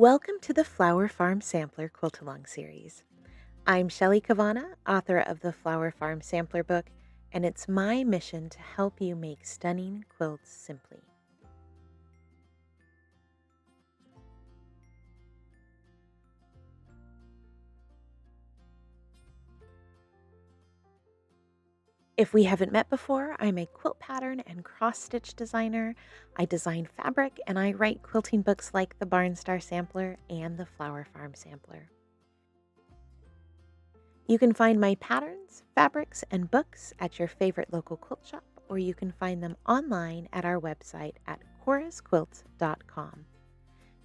Welcome to the Flower Farm Sampler Quilt-Along series. I'm Shelley Kavana, author of the Flower Farm Sampler book, and it's my mission to help you make stunning quilts simply. If we haven't met before, I'm a quilt pattern and cross-stitch designer. I design fabric and I write quilting books like the Barnstar Sampler and the Flower Farm Sampler. You can find my patterns, fabrics, and books at your favorite local quilt shop, or you can find them online at our website at corasquilt.com.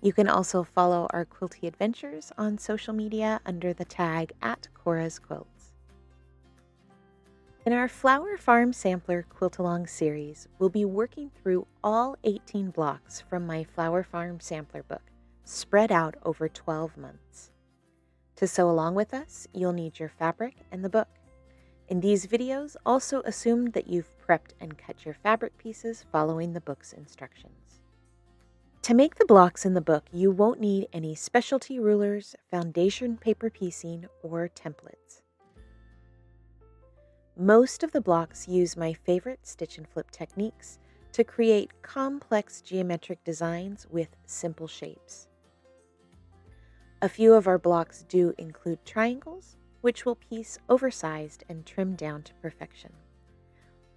You can also follow our quilty adventures on social media under the tag @CorasQuilts. In our Flower Farm Sampler Quilt-Along series, we'll be working through all 18 blocks from my Flower Farm Sampler book, spread out over 12 months. To sew along with us, you'll need your fabric and the book. In these videos, also assume that you've prepped and cut your fabric pieces following the book's instructions. To make the blocks in the book, you won't need any specialty rulers, foundation paper piecing, or templates. Most of the blocks use my favorite stitch and flip techniques to create complex geometric designs with simple shapes. A few of our blocks do include triangles, which will piece oversized and trimmed down to perfection.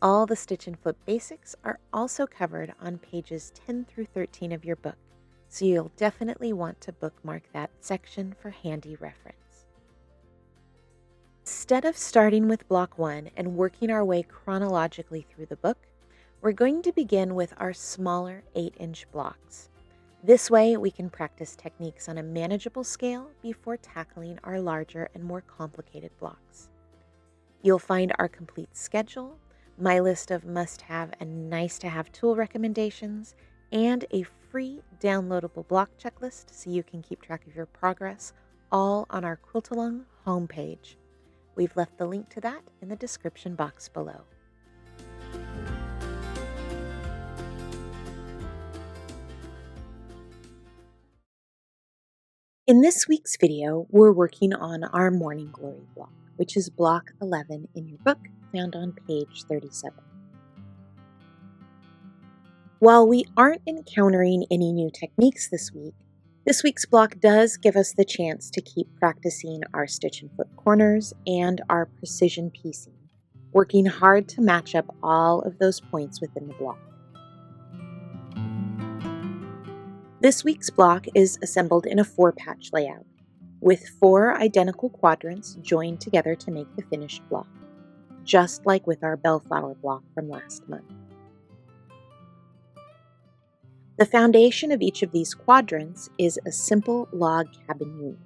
All the stitch and flip basics are also covered on pages 10 through 13 of your book, so you'll definitely want to bookmark that section for handy reference. Instead of starting with block 1 and working our way chronologically through the book, we're going to begin with our smaller 8-inch blocks. This way, we can practice techniques on a manageable scale before tackling our larger and more complicated blocks. You'll find our complete schedule, my list of must-have and nice-to-have tool recommendations, and a free downloadable block checklist so you can keep track of your progress, all on our Quilt-Along homepage. We've left the link to that in the description box below. In this week's video, we're working on our Morning Glory block, which is block 11 in your book, found on page 37. While we aren't encountering any new techniques this week's block does give us the chance to keep practicing our stitch and flip corners and our precision piecing, working hard to match up all of those points within the block. This week's block is assembled in a 4-patch layout, with 4 identical quadrants joined together to make the finished block, just like with our bellflower block from last month. The foundation of each of these quadrants is a simple log cabin unit.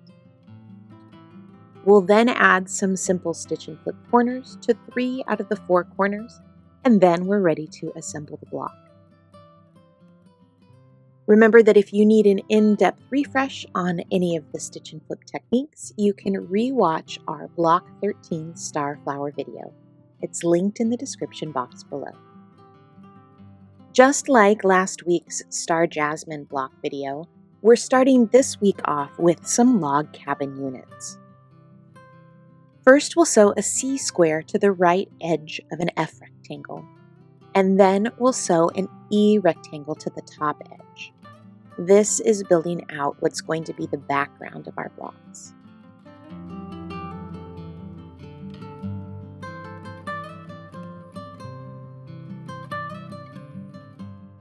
We'll then add some simple stitch and flip corners to 3 out of the 4 corners, and then we're ready to assemble the block. Remember that if you need an in-depth refresh on any of the stitch and flip techniques, you can re-watch our Block 13 Star Flower video. It's linked in the description box below. Just like last week's Star Jasmine block video, we're starting this week off with some log cabin units. First, we'll sew a C square to the right edge of an F rectangle, and then we'll sew an E rectangle to the top edge. This is building out what's going to be the background of our blocks.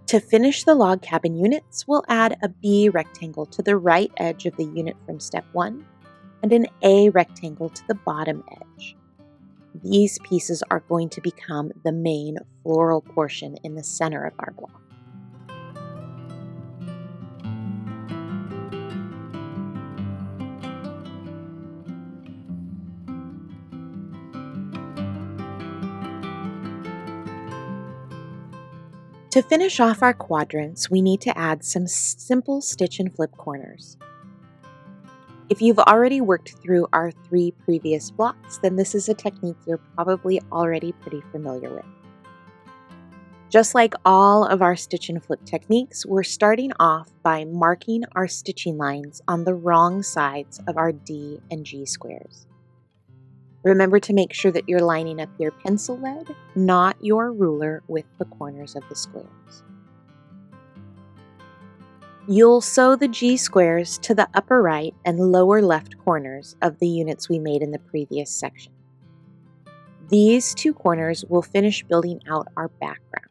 To finish the log cabin units, we'll add a B rectangle to the right edge of the unit from step 1 and an A rectangle to the bottom edge. These pieces are going to become the main floral portion in the center of our block. To finish off our quadrants, we need to add some simple stitch and flip corners. If you've already worked through our 3 previous blocks, then this is a technique you're probably already pretty familiar with. Just like all of our stitch and flip techniques, we're starting off by marking our stitching lines on the wrong sides of our D and G squares. Remember to make sure that you're lining up your pencil lead, not your ruler, with the corners of the squares. You'll sew the G squares to the upper right and lower left corners of the units we made in the previous section. These two corners will finish building out our background.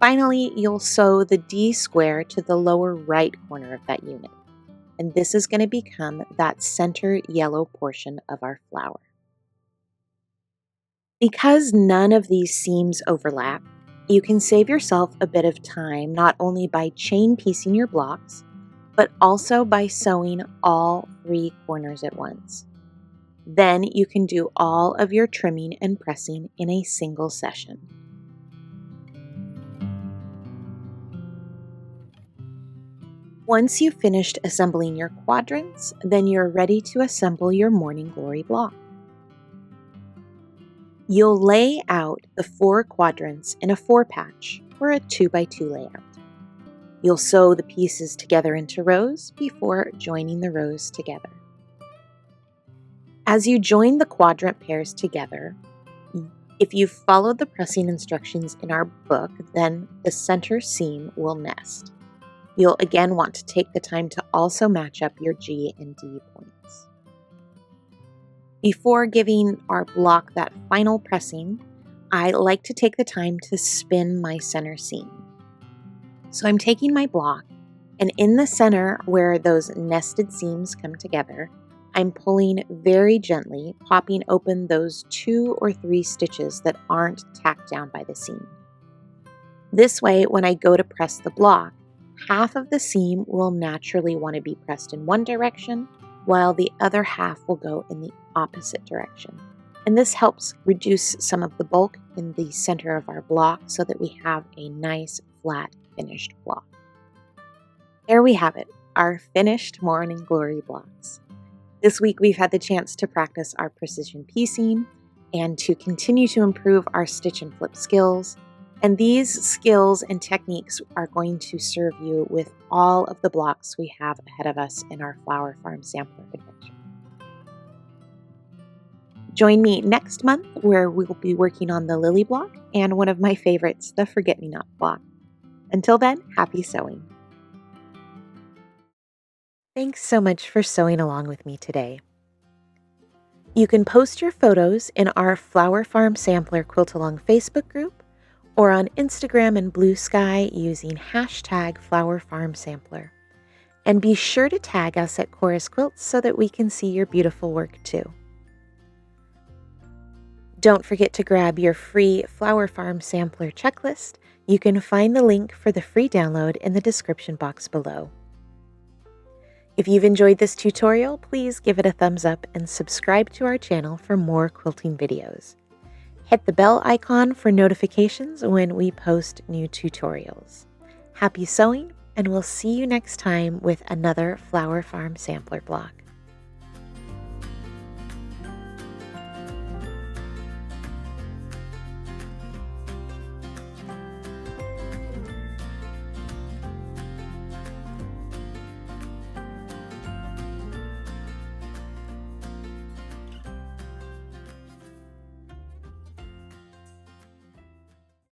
Finally, you'll sew the D square to the lower right corner of that unit, and this is going to become that center yellow portion of our flower. Because none of these seams overlap, you can save yourself a bit of time not only by chain piecing your blocks, but also by sewing all 3 corners at once. Then you can do all of your trimming and pressing in a single session. Once you've finished assembling your quadrants, then you're ready to assemble your Morning Glory block. You'll lay out the 4 quadrants in a 4-patch or a 2x2 layout. You'll sew the pieces together into rows before joining the rows together. As you join the quadrant pairs together, if you've followed the pressing instructions in our book, then the center seam will nest. You'll again want to take the time to also match up your G and D points. Before giving our block that final pressing, I like to take the time to spin my center seam. So I'm taking my block, and in the center where those nested seams come together, I'm pulling very gently, popping open those 2 or 3 stitches that aren't tacked down by the seam. This way, when I go to press the block, half of the seam will naturally want to be pressed in one direction, while the other half will go in the opposite direction. And this helps reduce some of the bulk in the center of our block so that we have a nice, flat, finished block. There we have it, our finished Morning Glory blocks. This week we've had the chance to practice our precision piecing and to continue to improve our stitch and flip skills. And these skills and techniques are going to serve you with all of the blocks we have ahead of us in our Flower Farm Sampler adventure. Join me next month where we'll be working on the lily block and one of my favorites, the forget-me-not block. Until then, happy sewing. Thanks so much for sewing along with me today. You can post your photos in our Flower Farm Sampler Quilt Along Facebook group or on Instagram and Blue Sky using hashtag Flower Farm Sampler. And be sure to tag us at Chorus Quilts so that we can see your beautiful work too. Don't forget to grab your free Flower Farm Sampler checklist. You can find the link for the free download in the description box below. If you've enjoyed this tutorial, please give it a thumbs up and subscribe to our channel for more quilting videos. Hit the bell icon for notifications when we post new tutorials. Happy sewing, and we'll see you next time with another Flower Farm Sampler block.